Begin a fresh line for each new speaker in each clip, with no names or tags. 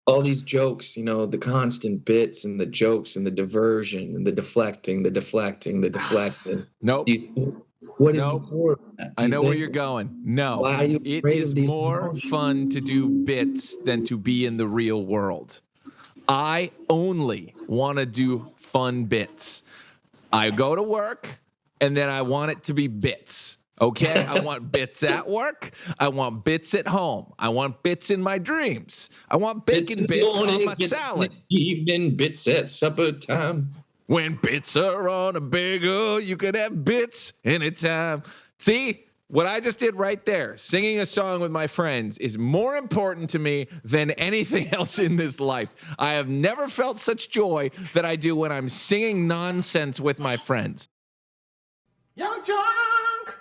all these jokes, the constant bits and the jokes and the diversion and the deflecting, the deflecting, the deflecting.
Nope.
What is the
Nope.
core of that?
I know where you're going. No.
Why are you
It
afraid
is
of these
more
emotions?
fun to do bits than to be in the real world. I only want to do fun bits. I go to work, and then I want it to be bits. Okay? I want bits at work. I want bits at home. I want bits in my dreams. I want bacon bits on my salad.
Evening bits at supper time.
When bits are on a bagel, you can have bits anytime. See? What I just did right there, singing a song with my friends, is more important to me than anything else in this life. I have never felt such joy that I do when I'm singing nonsense with my friends. YUNKJunk!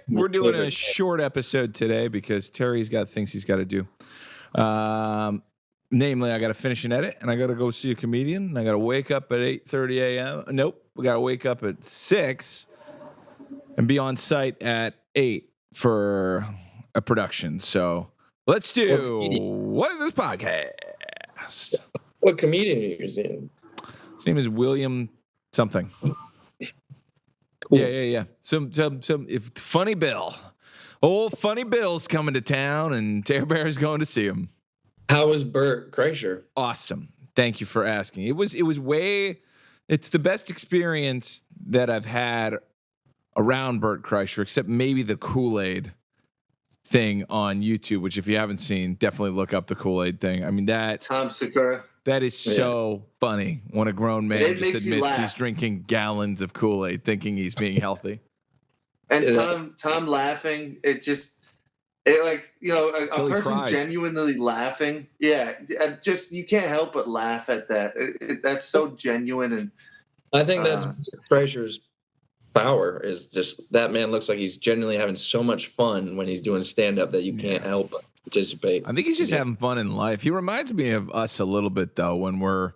We're doing a short episode today because Terry's got things he's got to do. Namely, I got to finish an edit, and I got to go see a comedian, and I got to wake up at 8:30 a.m. Nope, we got to wake up at 6 and be on site at 8 for a production. So let's do What is this podcast?
What comedian are you seeing?
His name is William something.
Cool.
Yeah. Some if Funny Bill. Old Funny Bill's coming to town, and Terry Bear's going to see him.
How was Bert Kreischer?
Awesome. Thank you for asking. It's the best experience that I've had around Bert Kreischer, except maybe the Kool-Aid thing on YouTube, which if you haven't seen, definitely look up the Kool-Aid thing. I mean,
Tom Segura.
That is so funny when a grown man just admits he's drinking gallons of Kool-Aid thinking he's being healthy.
And Tom laughing, a person genuinely laughing. Yeah, just you can't help but laugh at that. That's so genuine. And
I think that's Kreischer's power is just that man looks like he's genuinely having so much fun when he's doing stand-up that you can't help but participate.
I think he's just having fun in life. He reminds me of us a little bit, though, when we're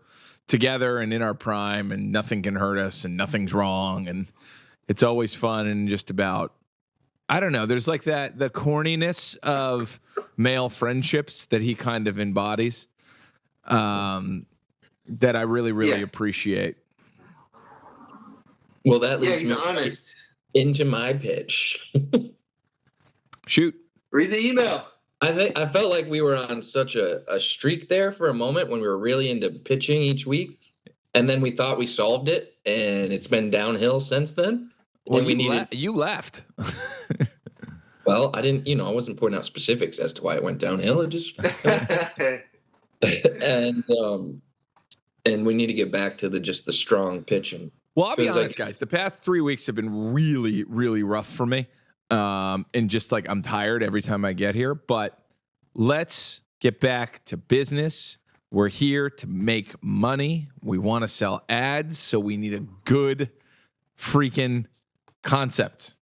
together and in our prime and nothing can hurt us and nothing's wrong and it's always fun and just about, I don't know, there's like the corniness of male friendships that he kind of embodies that I really, really appreciate.
Well, that leads
he's
me
honest.
Into my pitch.
Shoot.
Read the email.
I felt like we were on such a streak there for a moment when we were really into pitching each week, and then we thought we solved it, and it's been downhill since then.
Well, you left.
Well, I didn't. I wasn't pointing out specifics as to why it went downhill. It just and we need to get back to the strong pitching.
Well, I'll be honest, guys. The past 3 weeks have been really, really rough for me. And just like I'm tired every time I get here. But let's get back to business. We're here to make money. We want to sell ads. So we need a good freaking concept.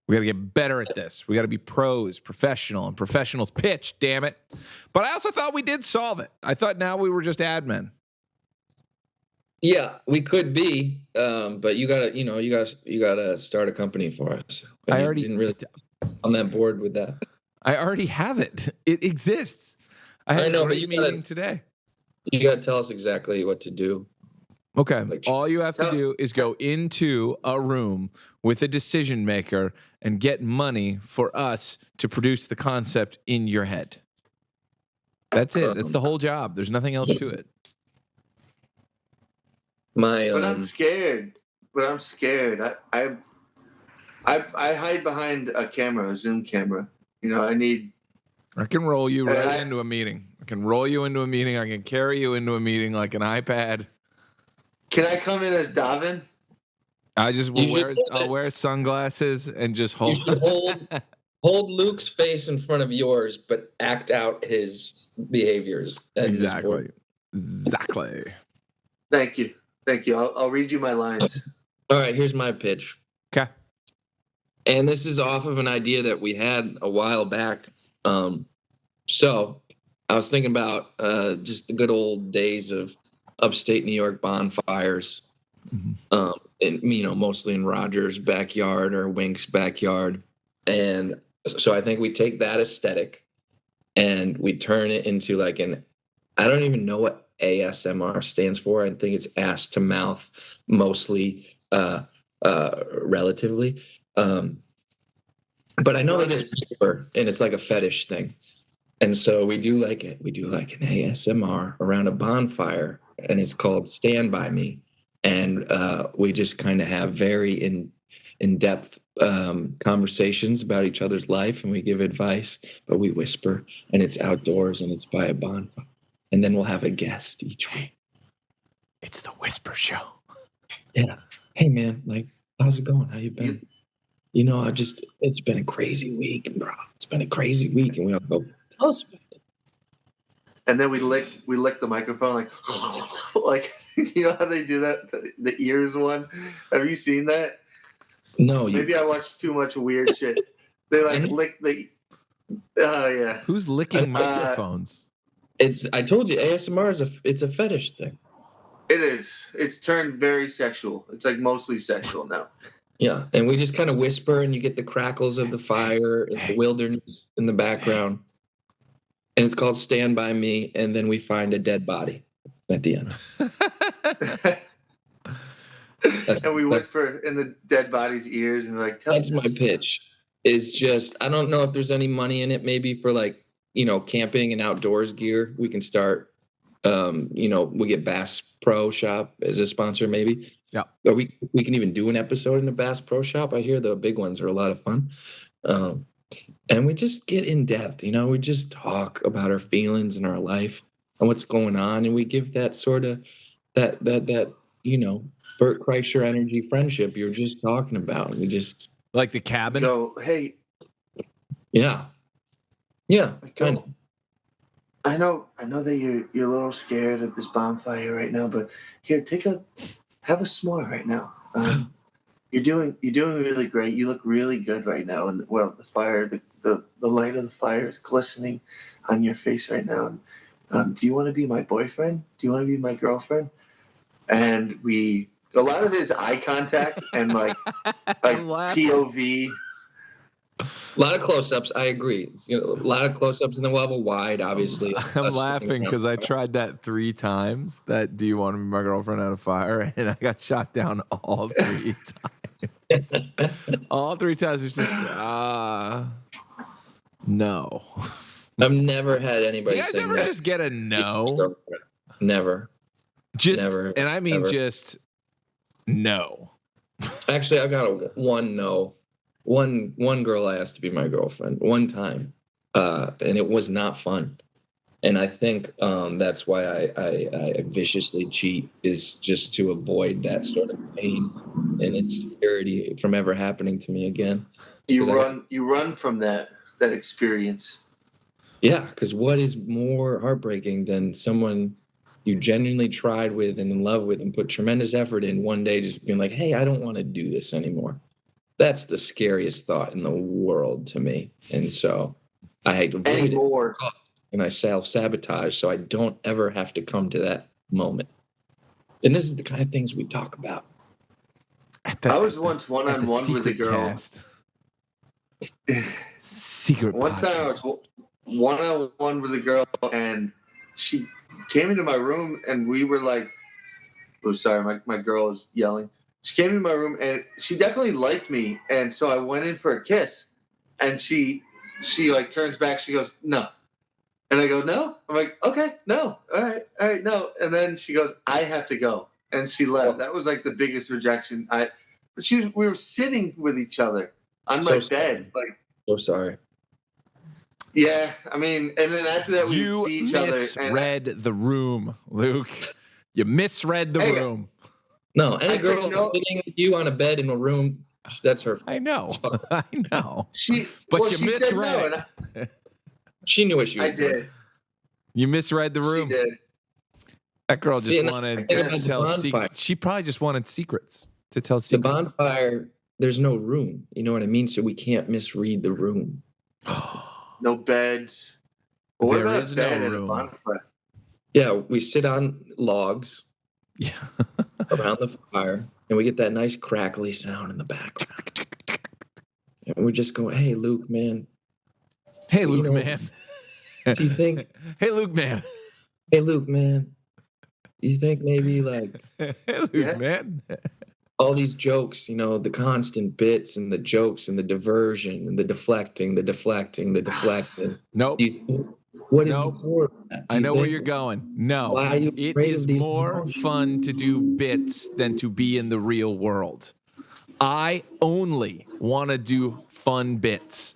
We got to get better at this. We got to be pros, professional, and professionals pitch, damn it. But I also thought we did solve it. I thought now we were just admin.
Yeah, we could be, but you gotta start a company for us.
I already
didn't really on that board with that.
I already have it. It exists. I had a great meeting today.
You gotta tell us exactly what to do.
Okay. All you have to do is go into a room with a decision maker and get money for us to produce the concept in your head. That's it. That's the whole job. There's nothing else to it.
But I'm scared. I hide behind a camera, a Zoom camera.
I can roll you into a meeting. I can roll you into a meeting. I can carry you into a meeting like an iPad.
Can I come in as Davin?
I'll wear sunglasses and just hold.
Hold Luke's face in front of yours, but act out his behaviors.
Exactly.
Thank you. I'll read you my lines.
All right, here's my pitch.
Okay.
And this is off of an idea that we had a while back. So I was thinking about just the good old days of upstate New York bonfires, and mostly in Roger's backyard or Wink's backyard. And so I think we take that aesthetic and we turn it into like an I don't even know what ASMR stands for. I think it's ass to mouth, mostly, relatively. But I know they just whisper, and it's like a fetish thing. And so we do like it. We do like an ASMR around a bonfire, and it's called "Stand by Me," and we just kind of have very in-depth conversations about each other's life, and we give advice, but we whisper, and it's outdoors, and it's by a bonfire, and then we'll have a guest each week.
It's the Whisper Show.
Yeah. Hey man, like, how's it going? How you been? You know, it's been a crazy week, bro. It's been a crazy week, and we all go, tell us about it.
And then we lick the microphone like you know how they do that, the ears one. Have you seen that?
No,
maybe I watched too much weird shit. They like lick the. Oh yeah.
Who's licking microphones?
I told you, ASMR it's a fetish thing.
It is. It's turned very sexual. It's like mostly sexual now.
Yeah, and we just kind of whisper, and you get the crackles of the fire and the wilderness in the background. And it's called "Stand by Me," and then we find a dead body at the end.
And we whisper in the dead body's ears and we're like,
that's my pitch. Is just, I don't know if there's any money in it, maybe for like, you know, camping and outdoors gear. We can start, you know, we get Bass Pro Shop as a sponsor, maybe.
Yeah.
Or we can even do an episode in the Bass Pro Shop. I hear the big ones are a lot of fun. And we just get in depth, you know, we just talk about our feelings and our life and what's going on. And we give that sort of, that, you know, Bert Kreischer energy friendship you're just talking about. We just
like the cabin.
Go, hey.
Yeah. Kind of.
I know that you're a little scared of this bonfire right now, but here, have a s'more right now. You're doing really great. You look really good right now, and well, the fire, the light of the fire is glistening on your face right now. Do you want to be my boyfriend? Do you want to be my girlfriend? And a lot of it is eye contact and like POV.
A lot of close-ups. I agree. You know, a lot of close-ups, and then we'll have a wide, obviously.
I'm laughing because I tried that 3 times. That "Do you want to be my girlfriend" out of fire, and I got shot down all 3 times. All 3 times was just no.
I've never had anybody.
You guys
say
ever
that.
just get a no?
Never.
Just
never.
And I mean
never.
Just no.
Actually, I got one no. One girl I asked to be my girlfriend one time, and it was not fun. And I think that's why I viciously cheat, is just to avoid that sort of pain and insecurity from ever happening to me again.
You run from that experience.
Yeah, because what is more heartbreaking than someone you genuinely tried with and in love with and put tremendous effort in, one day just being like, hey, I don't want to do this anymore. That's the scariest thought in the world to me. And so I hate to avoid it. And I self-sabotage so I don't ever have to come to that moment. And this is the kind of things we talk about.
I was once one-on-one with a girl.
Secret
One time I was one-on-one with a girl, and she came into my room, and we were like, oh, sorry, my girl is yelling. She came into my room, and she definitely liked me, and so I went in for a kiss, and she like turns back, she goes, no. And I go, no? I'm like, okay, no. All right, no. And then she goes, I have to go. And she left. That was like the biggest rejection. But we were sitting with each other on my bed. Like,
so sorry.
Yeah, I mean, and then after that we would see each other.
You misread the room, Luke. You misread the room.
No, any girl sitting with you on a bed in a room, that's her.
I know. I know.
She
misread.
Said no, and
she knew what she was doing.
Did.
You misread the room.
She did.
That girl just wanted to tell secrets. She probably just wanted secrets to tell secrets.
The bonfire, there's no room. You know what I mean? So we can't misread the room.
No beds. Well, what about a bed and a bonfire?
Yeah, we sit on logs.
Yeah.
Around the fire, and we get that nice crackly sound in the background. And we just go, hey, Luke, man.
Hey, Luke, man.
Do you think?
Hey, Luke, man.
Hey, Luke, man, you think maybe like
Luke,
Yeah.
man.
all these jokes, the constant bits and the jokes and the diversion and the deflecting.
Nope.
What is the
Nope.
core of that? Do
I
you
know where
think?
you're going. No,
Why are you
it
afraid
is
of these
more
emotions?
fun to do bits than to be in the real world. I only want to do fun bits.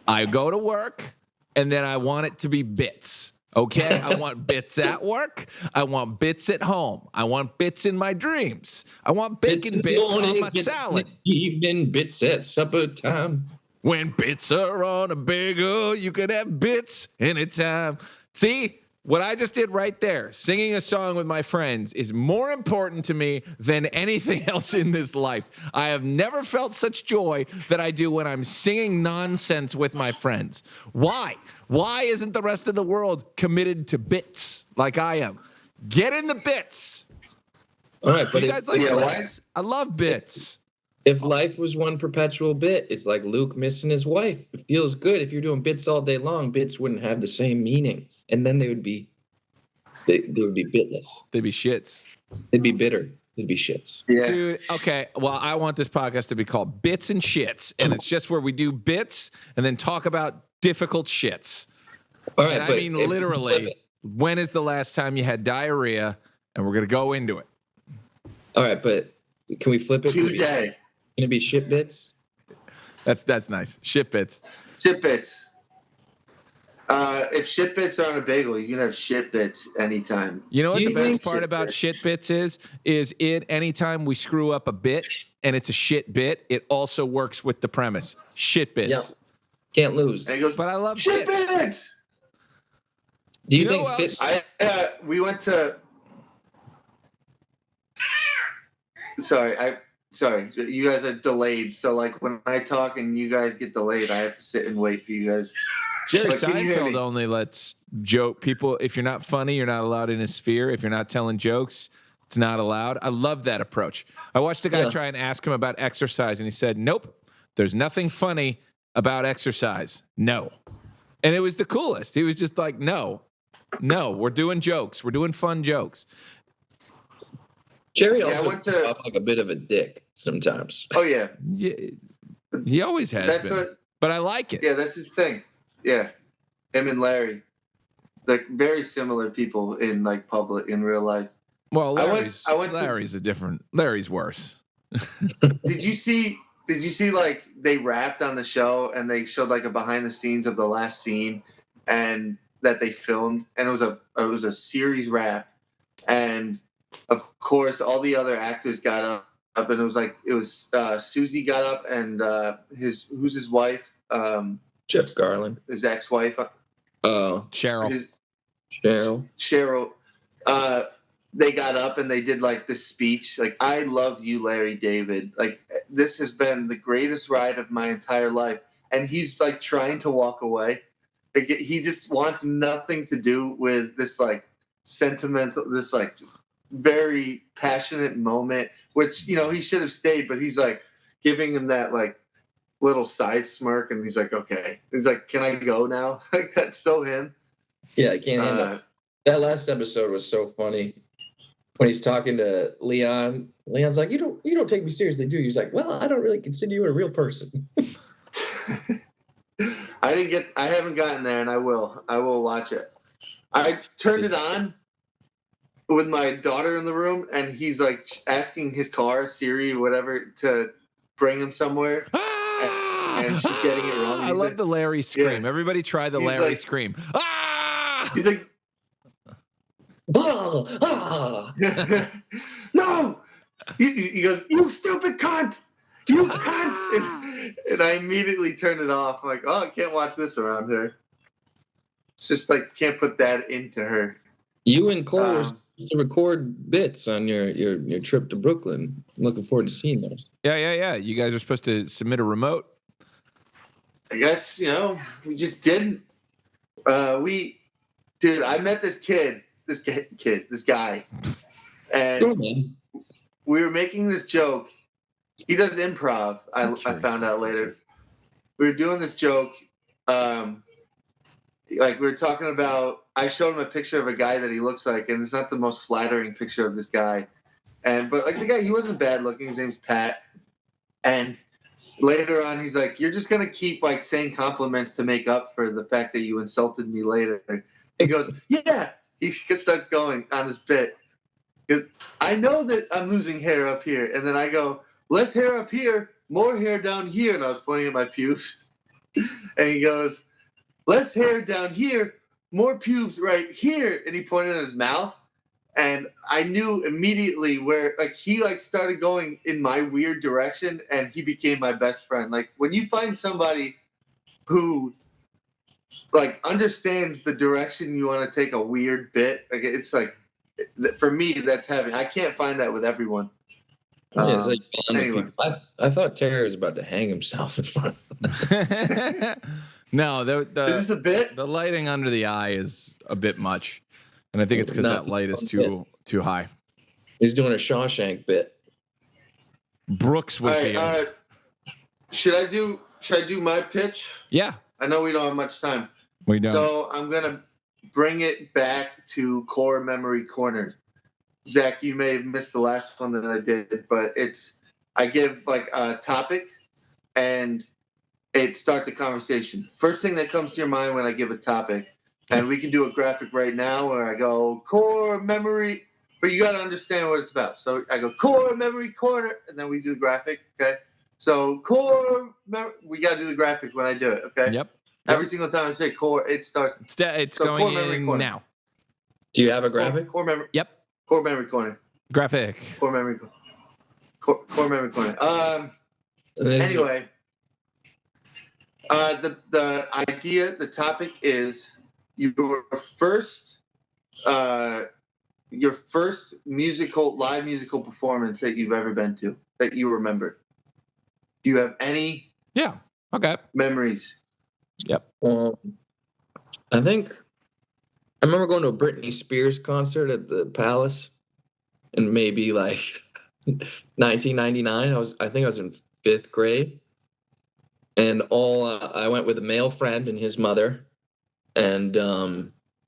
I go to work and then I want it to be bits. Okay. I want bits at work. I want bits at home. I want bits in my dreams. I want
Bits
bacon
in the
bits on
morning,
my
bits
salad.
in the evening, bits at supper time.
When bits are on a bagel, you can have bits anytime. See, what I just did right there, singing a song with my friends, is more important to me than anything else in this life. I have never felt such joy that I do when I'm singing nonsense with my friends. Why? Why isn't the rest of the world committed to bits like I am? Get in the bits.
All right,
Do
but
you guys like
yeah,
bits? I love bits.
if life was one perpetual bit, it's like Luke missing his wife. It feels good. If you're doing bits all day long, bits wouldn't have the same meaning, and then they would be bitless.
They'd be shits.
They'd be bitter. They'd be shits.
Yeah.
Dude, okay. Well, I want this podcast to be called Bits and Shits, and it's just where we do bits and then talk about difficult shits.
All right,
And I
but
mean,
if-
literally, when is the last time you had diarrhea? And we're going to go into it.
All right, but can we flip it?
Today.
Can it be shit bits?
That's nice. Shit bits.
Shit bits. If shit bits are on a bagel, you can have shit bits anytime.
You know what
You
the best
think
part
shit
about
bits?
shit bits is it anytime we screw up a bit and it's a shit bit, it also works with the premise. Shit bits.
Yep. Can't lose.
And he goes,
But I love
shit
bits.
bits.
Do you,
You know
think
what
fit?
else?
We went to. Sorry, you guys are delayed. So like when I talk and you guys get delayed, I have to sit and wait for you guys.
Jerry
But can you hear
Seinfeld
me?
only lets joke people. If you're not funny, you're not allowed in his sphere. If you're not telling jokes, it's not allowed. I love that approach. I watched a guy
Yeah.
try and ask him about exercise, and he said, "Nope, there's nothing funny about exercise. No." And it was the coolest. He was just like, "No, we're doing jokes. We're doing fun jokes."
Jerry
Yeah, I
also
went to-
comes off like a bit of a dick sometimes.
Oh yeah,
Yeah, he always has
that's
been,
what.
but I like it.
Yeah, that's his thing. Yeah, him and Larry, like very similar people in like public in real life.
Well,
I went to-
Larry's worse.
Did you see? Did you see like they rapped on the show and they showed like a behind the scenes of the last scene and that they filmed and it was a series rap and of course all the other actors got up and it was Susie got up and who's his wife
Jeff Garland.
his ex-wife
Oh,
Cheryl.
his
Cheryl.
Cheryl they got up and they did like this speech like I love you Larry David, like this has been the greatest ride of my entire life, and he's like trying to walk away, like he just wants nothing to do with this like sentimental, this like very passionate moment, which he should have stayed, but he's like giving him that like little side smirk and he's like, okay, he's like, can I go now? Like that's so him.
Yeah, I can't handle it. That last episode was so funny. When he's talking to Leon, Leon's like, "You don't take me seriously, do you?" He's like, "Well, I don't really consider you a real person."
I haven't gotten there, and I will watch it. I turned it on with my daughter in the room, and he's like asking his car, Siri, whatever, to bring him somewhere. And she's getting it wrong.
I
He's
love
like-
the Larry scream.
Yeah.
Everybody try the
He's
Larry
like-
scream. Ah!
He's like,
Ah, ah.
no! He goes, you stupid cunt! You cunt! And I immediately turned it off. I'm like, oh, I can't watch this around her. It's just like, can't put that into her.
You and Cole were supposed to record bits on your trip to Brooklyn. I'm looking forward to seeing those.
Yeah. You guys are supposed to submit a remote.
I guess, we just didn't. Dude, I met this guy, and
Go on, man.
we were making this joke. He does improv. I found out later. We were doing this joke. like we were talking about, I showed him a picture of a guy that he looks like, and it's not the most flattering picture of this guy. But like the guy, he wasn't bad looking. His name's Pat. And later on, he's like, "You're just gonna keep like saying compliments to make up for the fact that you insulted me later." He goes, "Yeah." He starts going on this bit. He goes, "I know that I'm losing hair up here," and then I go, "Less hair up here, more hair down here," and I was pointing at my pubes. And he goes, "Less hair down here, more pubes right here," and he pointed at his mouth. And I knew immediately where, like, he like started going in my weird direction, and he became my best friend. Like, when you find somebody who like understands the direction you want to take a weird bit, like it's like, for me, that's heaven. I can't find that with everyone.
Yeah, it's like
Anyway.
I thought Terry was about to hang himself in front of
No,
Is this a bit?
the lighting under the eye is a bit much, and I think it's because
No,
that light is too high.
He's doing a Shawshank bit.
Brooks was here.
Should I do my pitch?
Yeah,
I know we don't have much time.
we don't.
So I'm gonna bring it back to core memory corner. Zach, you may have missed the last one that I did, but I give like a topic and it starts a conversation. First thing that comes to your mind when I give a topic, and we can do a graphic right now where I go core memory, but you got to understand what it's about. So I go core memory corner, and then we do the graphic. Okay. So we got to do the graphic when I do it. Okay.
Yep.
Every single time I say core, it starts.
It's
so
going
core memory
in
corner.
now.
Do you have a graphic?
Core memory.
Yep.
Core memory corner.
Graphic.
Core memory. Core memory corner. Anyway, the idea, the topic is your first live musical performance that you've ever been to that you remember. Do you have any?
Yeah. Okay.
Memories?
Yep.
I think I remember going to a Britney Spears concert at the Palace in maybe like 1999. I think I was in 5th grade, and I went with a male friend and his mother, and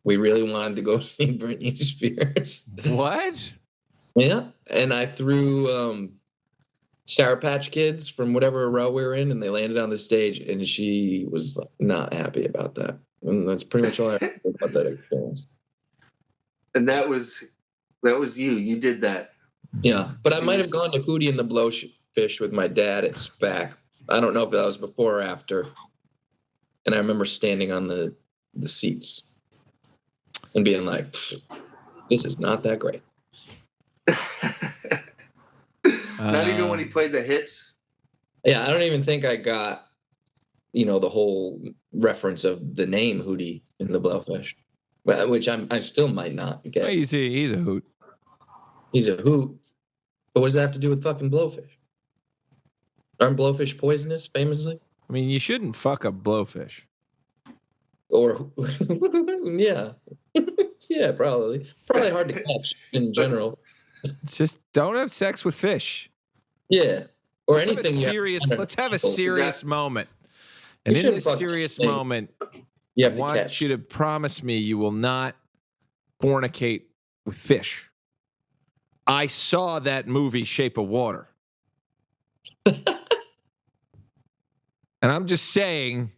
we really wanted to go see Britney Spears.
What?
Yeah, and I threw Sour Patch Kids from whatever row we were in, and they landed on the stage, and she was not happy about that. And that's pretty much all I remember about that experience.
And that was you. You did that.
Yeah, but I might have gone to Hootie and the Blowfish with my dad at SPAC. I don't know if that was before or after. And I remember standing on the seats and being like, "This is not that great."
Not even when he played the hits.
Yeah, I don't even think I got, the whole reference of the name Hootie and the Blowfish, which I still might not get.
Well, he's a hoot.
He's a hoot. But what does that have to do with fucking blowfish? Aren't blowfish poisonous, famously?
I mean, you shouldn't fuck a blowfish.
Or, yeah. Yeah, probably. Probably hard to catch in general.
Just don't have sex with fish.
Yeah. Or
Let's
anything.
Let's have a serious moment. And in this serious moment,
you
I
have to
want
catch.
you to promise me you will not fornicate with fish. I saw that movie, Shape of Water. And I'm just saying.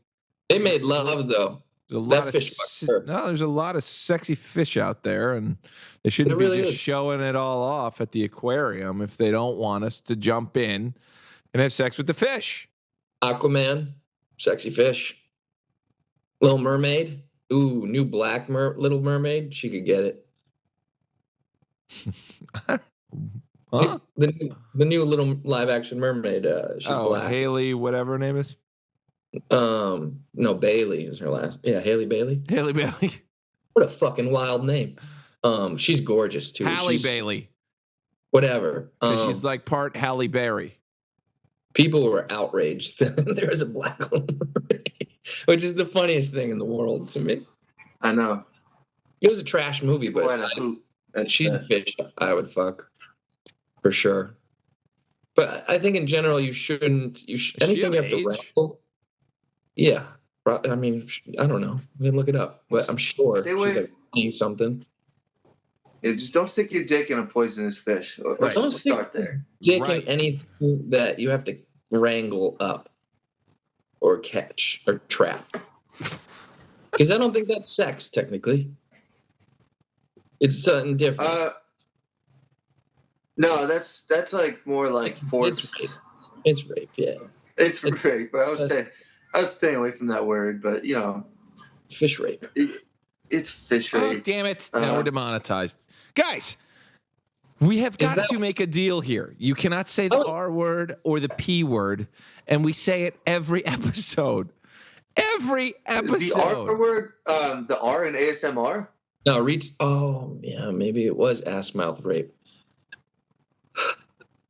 They made love, though.
There's a lot of sexy fish out there, and they shouldn't be just showing it all off at the aquarium if they don't want us to jump in and have sex with the fish.
Aquaman, sexy fish. Little Mermaid. Ooh, new black Little Mermaid. She could get it.
Huh?
The new little live action mermaid. She's black.
Haley, whatever her name is.
No, Bailey is her last. Yeah, Haley Bailey.
Haley Bailey.
What a fucking wild name. She's gorgeous too.
Halle Bailey.
Whatever.
She's like part Halle Berry.
People were outraged that there was a black mermaid, which is the funniest thing in the world to me.
I know.
It was a trash movie, but she's a fish I would fuck for sure. But I think in general you shouldn't. Anything you have to wrestle. Yeah, I mean, I don't know. I mean, look it up, but I'm sure
Stay
she's
away.
like 20 something.
Yeah, just don't stick your dick in a poisonous fish.
Right.
Don't
Let's
stick
start there.
dick
Right.
in anything that you have to wrangle up or catch or trap. Because I don't think that's sex, technically. It's something different.
No, that's like more like forced.
It's rape, yeah.
It's rape, but I was staying away from that word, but you know,
Fish rape.
it's fish
Oh,
rape.
damn it. Now we're demonetized. Guys, we have got to make a deal here. You cannot say the R word or the P word, and we say it every episode. Every episode.
The R word, the R in ASMR?
No, oh, yeah, maybe it was ass mouth rape.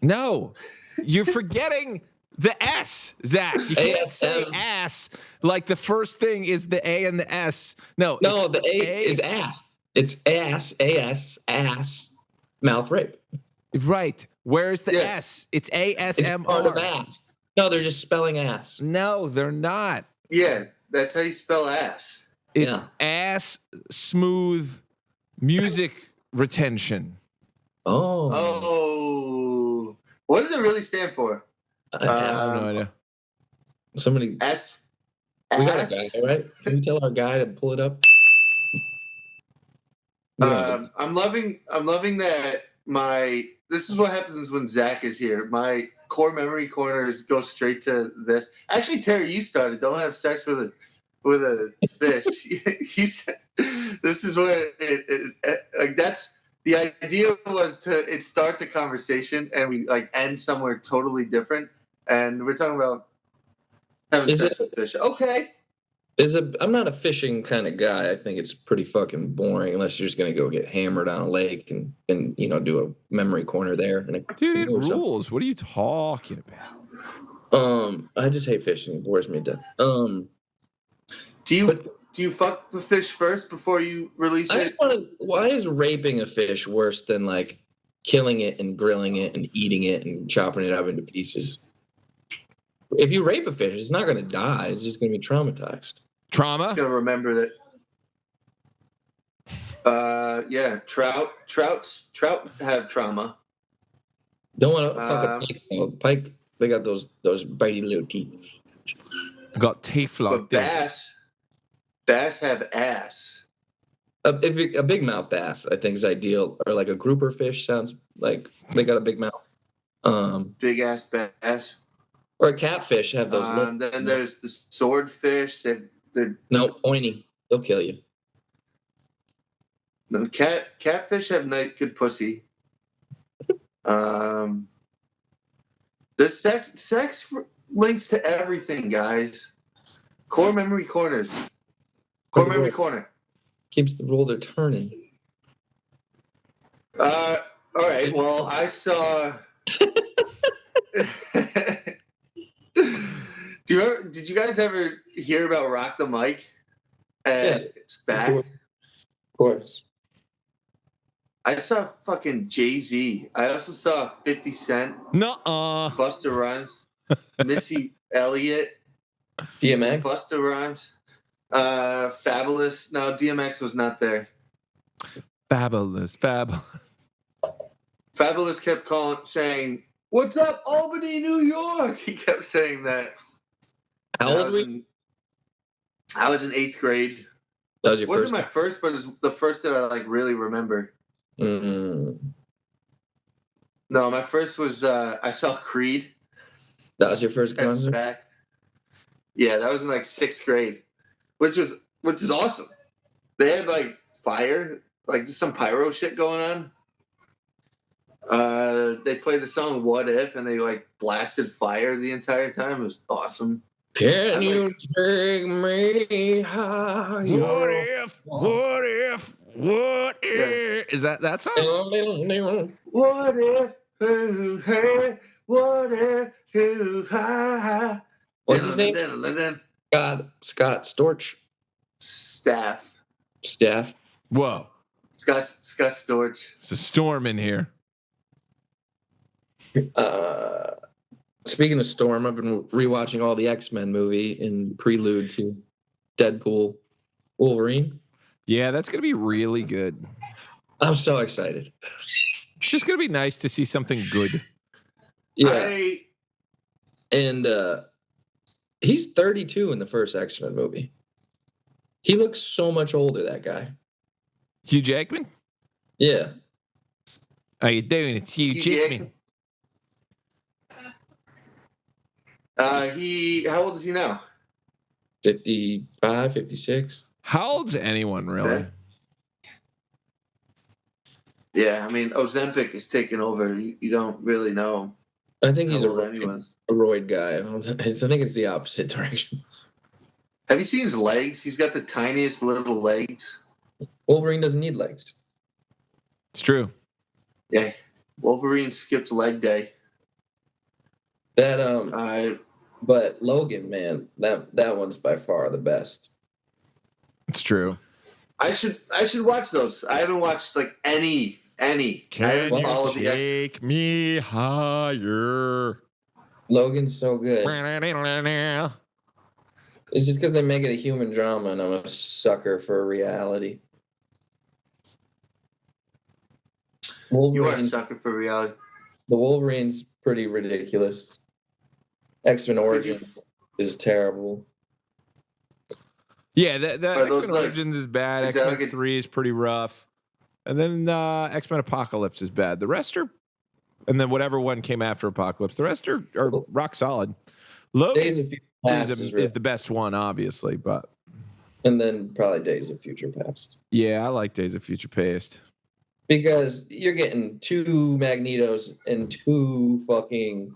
No, you're forgetting the S, Zach. You can't say ass like the first thing is the A and the S. No,
the A is ass. It's ass, mouth rape.
Right. Where's the S? It's ASMR.
It's part of ass. No, they're just spelling ass.
No, they're not.
Yeah, that's how you spell ass.
It's ass smooth music retention.
Oh. What does it really stand for?
I have no idea.
Somebody.
S.
We got a guy, right? Can we tell our guy to pull it up?
I'm loving that this is what happens when Zach is here. My core memory corners go straight to this. Actually, Terry, you started. Don't have sex with a fish. You said this is what like that's the idea was it starts a conversation and we like end somewhere totally different. And we're talking about having sex with fish. Okay.
I'm not a fishing kind of guy. I think it's pretty fucking boring unless you're just gonna go get hammered on a lake and do a memory corner there.
Dude, it rules. What are you talking
about? I just hate fishing. It bores me to death.
Do you fuck the fish first before you release it?
Why is raping a fish worse than like killing it and grilling it and eating it and chopping it up into pieces? If you rape a fish, it's not going to die. It's just going to be traumatized.
Trauma?
It's going to remember that. Yeah, trout have trauma.
Don't want to fuck a pike. Pike, they got those bitey little teeth.
I got teeth like
that. Bass have ass.
A big mouth bass, I think, is ideal. Or like a grouper fish sounds like they got a big mouth.
Big ass bass.
Or a catfish have those.
Then there's the swordfish. They're
pointy. They'll kill you.
The catfish have good pussy. The sex links to everything, guys. Core memory corners. Core memory corner.
Keeps the roller turning.
All right. Well, I saw. Did you guys ever hear about Rock the Mic? It's back.
Of course.
I saw fucking Jay-Z. I also saw 50 Cent.
Nuh-uh.
Busta Rhymes. Missy Elliott.
DMX.
Busta Rhymes. Fabulous. No, DMX was not there.
Fabulous.
Fabulous kept saying, "What's up, Albany, New York?" He kept saying that.
How old were you?
I was in 8th grade.
That was your
first? It wasn't my first, but it's the first that I like really remember.
Mm.
No, my first was I saw Creed.
That was your first concert?
Yeah, that was in like 6th grade, which is awesome. They had like fire, like just some pyro shit going on. They played the song "What If" and they like blasted fire the entire time. It was awesome.
Can you take me higher?
What if? Yeah. Is that song?
What if? Hey, what if? High.
What's his name? Scott Storch.
Staff.
Whoa.
Scott Storch.
It's a storm in here.
Speaking of storm, I've been rewatching all the X-Men movie in prelude to Deadpool, Wolverine.
Yeah, that's going to be really good.
I'm so excited.
It's just going to be nice to see something good.
Yeah. And he's 32 in the first X-Men movie. He looks so much older, that guy.
Hugh Jackman?
Yeah.
How you doing? It's Hugh Jackman.
How old is he now?
55, 56.
How old's anyone, really?
Yeah, I mean, Ozempic is taking over. You don't really know.
I think he's a roid guy. I think it's the opposite direction.
Have you seen his legs? He's got the tiniest little legs.
Wolverine doesn't need legs.
It's true.
Yeah, Wolverine skipped leg day.
But Logan, man, that one's by far the best.
It's true.
I should watch those. I haven't watched like any.
Can you take me higher?
Logan's so good. It's just because they make it a human drama, and I'm a sucker for reality.
You are a sucker for reality.
The Wolverine's pretty ridiculous. X-Men Origin is terrible.
Yeah, the X-Men Origins is bad. X-Men 3 is pretty rough. And then X-Men Apocalypse is bad. The rest are... And then whatever one came after Apocalypse. The rest are rock solid. Logan is the best one, obviously, but...
And then probably Days of Future Past.
Yeah, I like Days of Future Past.
Because you're getting 2 Magnetos and 2 fucking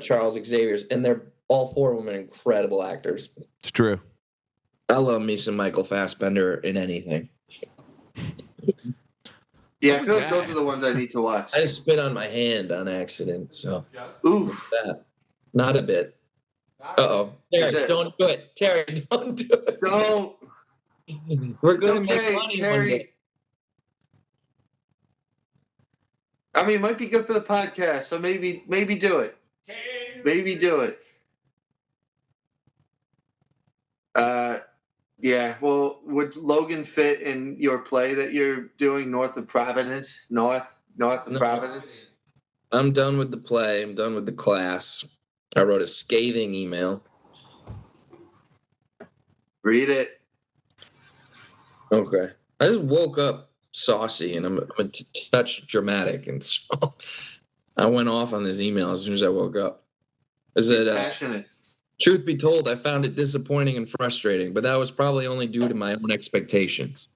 Charles Xaviers, and they're all 4 of them are incredible actors.
It's true.
I love me some Michael Fassbender in anything.
Yeah, I feel like those are the ones I need to watch.
I spit on my hand on accident, so.
Oof.
Not a bit. Uh-oh. Terry, don't do it. Terry, don't do it.
Don't.
We're going to make money
Terry.
one day.
I mean, it might be good for the podcast, so maybe do it. Maybe do it. Yeah, well, would Logan fit in your play that you're doing north of Providence? North of Providence?
I'm done with the play. I'm done with the class. I wrote a scathing email.
Read it.
Okay. I just woke up saucy, and I'm a touch dramatic, and so I went off on this email as soon as I woke up. Is it
passionate?
Truth be told, I found it disappointing and frustrating, but that was probably only due to my own expectations.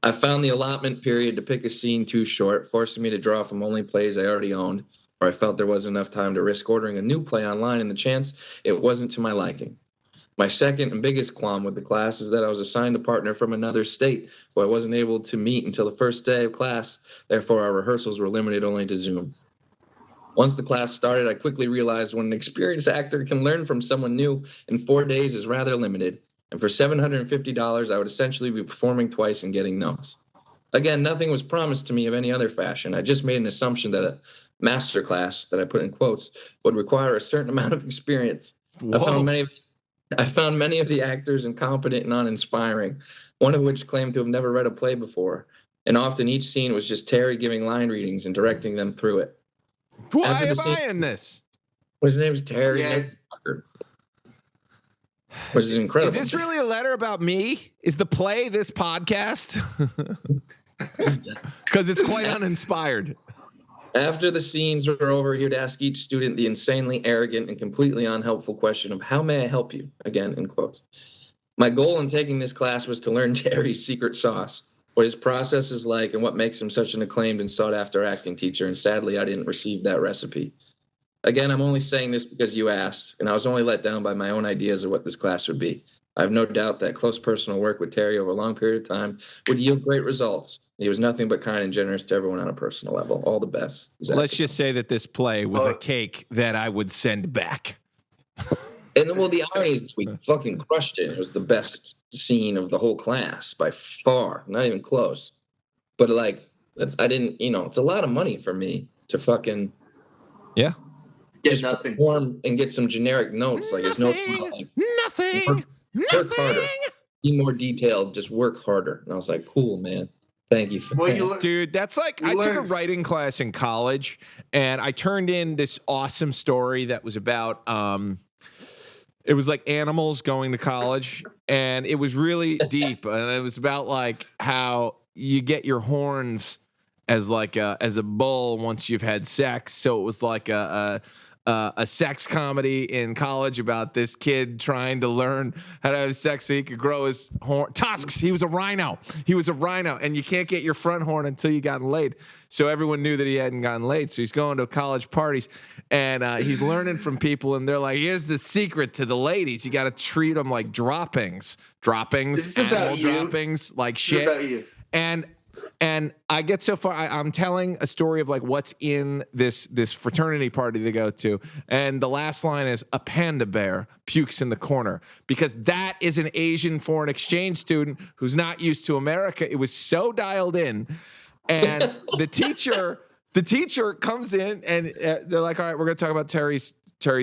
I found the allotment period to pick a scene too short, forcing me to draw from only plays I already owned, or I felt there wasn't enough time to risk ordering a new play online and the chance it wasn't to my liking. My second and biggest qualm with the class is that I was assigned a partner from another state who I wasn't able to meet until the first day of class. Therefore, our rehearsals were limited only to Zoom. Once the class started, I quickly realized when an experienced actor can learn from someone new in 4 days is rather limited. And for $750, I would essentially be performing twice and getting notes. Again, nothing was promised to me of any other fashion. I just made an assumption that a masterclass, that I put in quotes, would require a certain amount of experience. I found many of the actors incompetent and uninspiring, one of which claimed to have never read a play before. And often each scene was just Terry giving line readings and directing them through it.
Why am I in this?
His name's Terry.
Yeah.
Which is incredible.
Is this really a letter about me? Is the play this podcast? Because it's quite uninspired.
After the scenes were over, he would ask each student the insanely arrogant and completely unhelpful question of, "How may I help you?" Again, in quotes. My goal in taking this class was to learn Terry's secret sauce, what his process is like, and what makes him such an acclaimed and sought-after acting teacher, and sadly, I didn't receive that recipe. Again, I'm only saying this because you asked, and I was only let down by my own ideas of what this class would be. I have no doubt that close personal work with Terry over a long period of time would yield great results. He was nothing but kind and generous to everyone on a personal level. All the best.
Let's just say that this play was a cake that I would send back.
And well, the irony is we fucking crushed it. It was the best scene of the whole class by far, not even close. But like, it's a lot of money for me to fucking
get nothing,
perform and get some generic notes. Like, there's no
nothing.
Work harder. Be more detailed. Just work harder. And I was like, cool, man. Thank you for that.
Dude, that's like I took a writing class in college and I turned in this awesome story that was about it was like animals going to college and it was really deep and it was about like how you get your horns as like as a bull once you've had sex. So it was like a sex comedy in college about this kid trying to learn how to have sex so he could grow his tusks. He was a rhino. And you can't get your front horn until you gotten laid. So everyone knew that he hadn't gotten laid. So he's going to college parties and he's learning from people. And they're like, here's the secret to the ladies. You got to treat them like droppings, animal droppings, like shit. And I get so far, I'm telling a story of like what's in this fraternity party they go to. And the last line is a panda bear pukes in the corner because that is an Asian foreign exchange student who's not used to America. It was so dialed in. And the teacher comes in and they're like, all right, we're going to talk about Terry's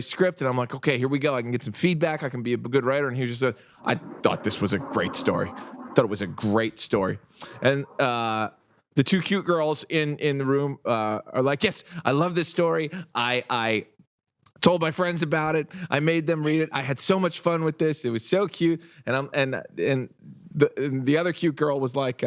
script. And I'm like, okay, here we go. I can get some feedback. I can be a good writer. And he just said, I thought this was a great story. And the two cute girls in the room are like, yes, I love this story. I told my friends about it. I made them read it. I had so much fun with this. It was so cute. And the other cute girl was like,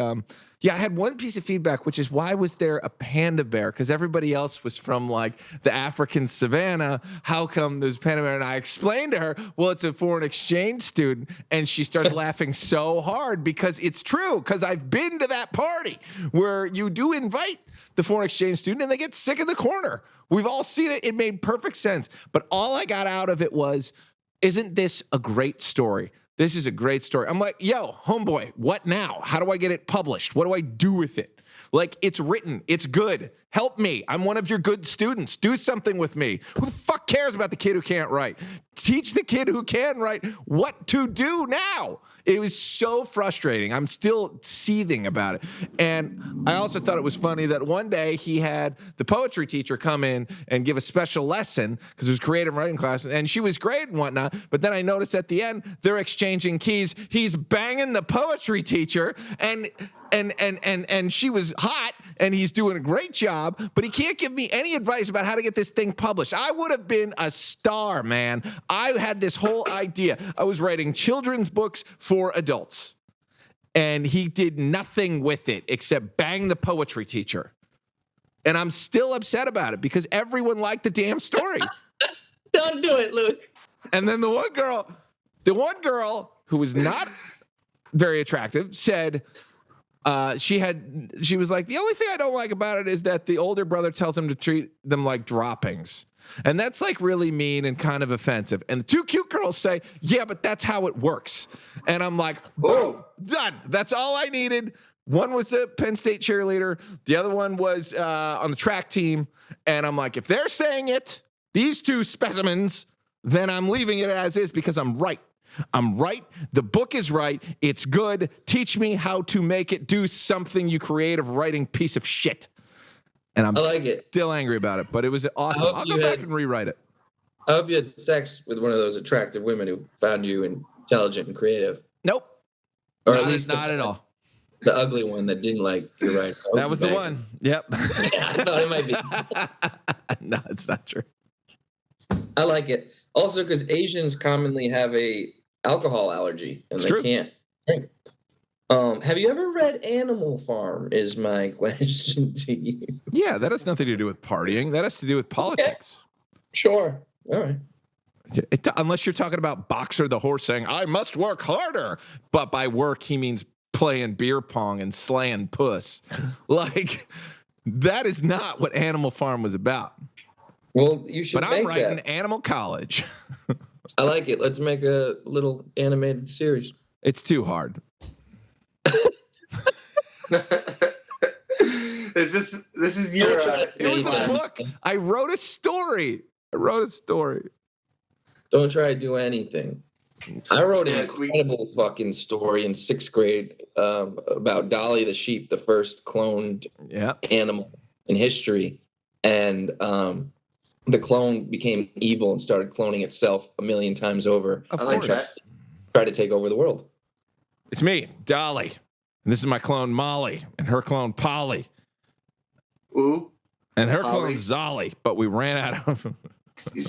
yeah, I had one piece of feedback, which is why was there a panda bear? Because everybody else was from like the African savannah. How come there's a panda bear? And I explained to her, well, it's a foreign exchange student. And she starts laughing so hard because it's true. Because I've been to that party where you do invite the foreign exchange student and they get sick in the corner. We've all seen it. It made perfect sense. But all I got out of it was, isn't this a great story? This is a great story. I'm like, yo, homeboy, what now? How do I get it published? What do I do with it? Like, it's written. It's good. Help me. I'm one of your good students. Do something with me. Who the fuck cares about the kid who can't write? Teach the kid who can write what to do now. It was so frustrating. I'm still seething about it. And I also thought it was funny that one day he had the poetry teacher come in and give a special lesson because it was creative writing class, and she was great and whatnot. But then I noticed at the end, they're exchanging keys. He's banging the poetry teacher, and she was hot, and he's doing a great job, but he can't give me any advice about how to get this thing published. I would have been a star, man. I had this whole idea. I was writing children's books for adults, and he did nothing with it except bang the poetry teacher. And I'm still upset about it because everyone liked the damn story.
Don't do it, Luke.
And then the one girl who was not very attractive said, she was like, the only thing I don't like about it is that the older brother tells him to treat them like droppings. And that's like really mean and kind of offensive. And the two cute girls say, yeah, but that's how it works. And I'm like, boom, done. That's all I needed. One was a Penn State cheerleader. The other one was on the track team. And I'm like, if they're saying it, these two specimens, then I'm leaving it as is because I'm right. I'm right. The book is right. It's good. Teach me how to make it do something, you creative writing piece of shit. And I'm still angry about it, but it was awesome. I'll go back and rewrite it.
I hope you had sex with one of those attractive women who found you intelligent and creative.
Nope.
Or at least
not at all.
The ugly one that didn't like your right.
That was the one. Yep.
Yeah, I thought it might be.
No, it's not true.
I like it. Also, because Asians commonly have a alcohol allergy and they can't drink. Have you ever read Animal Farm is my question to you.
Yeah, that has nothing to do with partying. That has to do with politics.
Okay. Sure. All right.
Unless you're talking about Boxer the horse saying, I must work harder. But by work, he means playing beer pong and slaying puss. Like, that is not what Animal Farm was about.
Well, you should.
But I'm writing Animal College.
I like it. Let's make a little animated series.
It's too hard.
This is your.
It was a book. I wrote a story.
Don't try to do anything. I wrote an incredible fucking story in 6th grade about Dolly the sheep, the first cloned animal in history, and the clone became evil and started cloning itself a million times over.
Of course.
Tried try to take over the world.
It's me, Dolly. And this is my clone, Molly. And her clone, Polly.
Ooh.
And her
Polly.
clone, Zolly. But we ran out of them.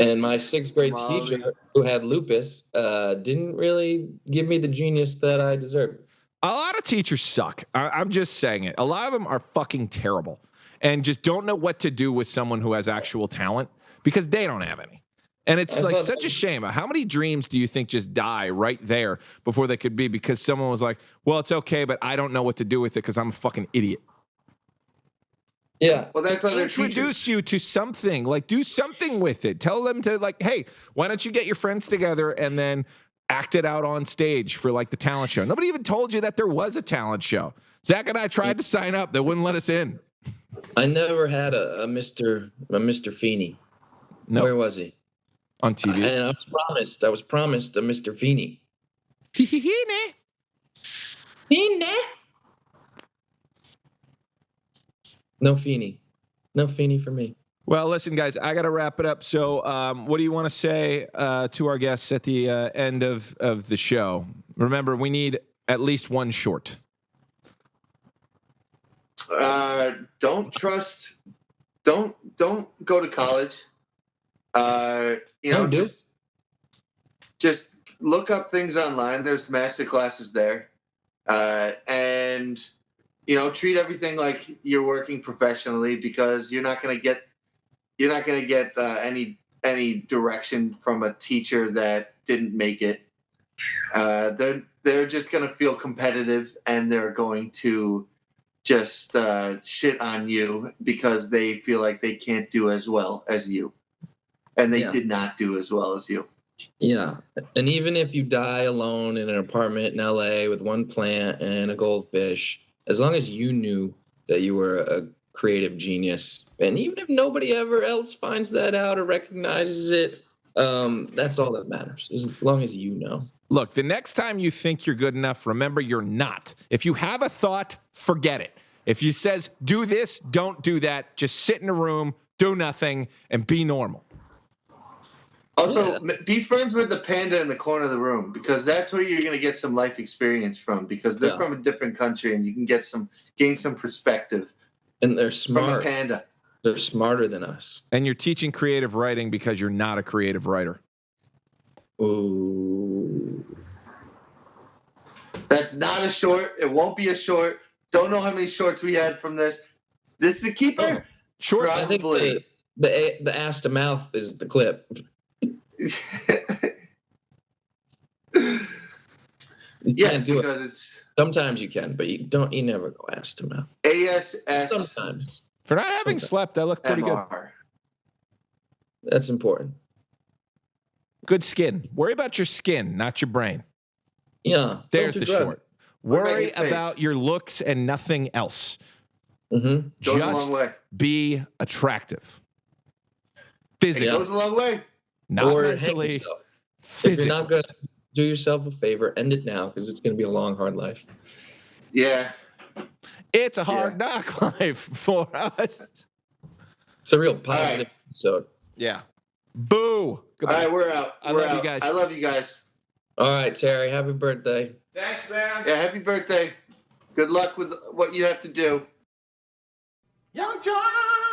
And my 6th grade
Molly.
teacher, who had lupus, didn't really give me the genius that I deserved.
A lot of teachers suck. I'm just saying it. A lot of them are fucking terrible and just don't know what to do with someone who has actual talent because they don't have any. And it's like such a shame. How many dreams do you think just die right there before they could be because someone was like, well, it's okay, but I don't know what to do with it because I'm a fucking idiot.
Yeah.
Well, that's why they're
Introduce
teachers.
you to something. Like, do something with it. Tell them to, like, hey, why don't you get your friends together and then act it out on stage for, like, the talent show? Nobody even told you that there was a talent show. Zach and I tried to sign up. They wouldn't let us in.
I never had a Mr. Feeney.
No.
Where was he?
On TV.
And I was promised a Mr. Feeney. Feeney. No Feeney. No Feeney for me.
Well, listen, guys, I got to wrap it up. So what do you want to say to our guests at the end of the show? Remember, we need at least one short.
Don't go to college. Just look up things online. There's Masterclasses there. And treat everything like you're working professionally because you're not going to get any direction from a teacher that didn't make it. They're just going to feel competitive and they're going to just shit on you because they feel like they can't do as well as you, and they did not do as well as you.
Yeah, and even if you die alone in an apartment in LA with one plant and a goldfish, as long as you knew that you were a creative genius, and even if nobody ever else finds that out or recognizes it, that's all that matters, as long as you know.
Look, the next time you think you're good enough, remember you're not. If you have a thought, forget it. If you says, do this, don't do that. Just sit in a room, do nothing, and be normal.
Also, be friends with the panda in the corner of the room because that's where you're going to get some life experience from because they're from a different country and you can gain some perspective.
And they're smart.
From a panda.
They're smarter than us. And
you're teaching creative writing because you're not a creative writer.
Ooh.
That's not a short. It won't be a short. Don't know how many shorts we had from this. This is a keeper.
Short.
I think the ass to mouth is the clip.
Yes, because it's
sometimes you can, but you never go ass to mouth.
ASS.
Sometimes.
For not having slept, I look pretty good.
That's important.
Good skin. Worry about your skin, not your brain.
Yeah.
There's the short. Worry about your looks and nothing else.
Mm-hmm.
Goes a long way.
Be attractive. Physically.
It goes a long way.
Not mentally.
If you're not going to do yourself a favor, end it now because it's going to be a long, hard life.
Yeah.
It's a hard knock life for us.
It's a real positive episode.
Yeah. Boo.
Goodbye. All right, we're out.
I love you guys.
I love you guys.
All right, Terry. Happy birthday.
Thanks, man.
Yeah, happy birthday. Good luck with what you have to do.
YUNKJunk!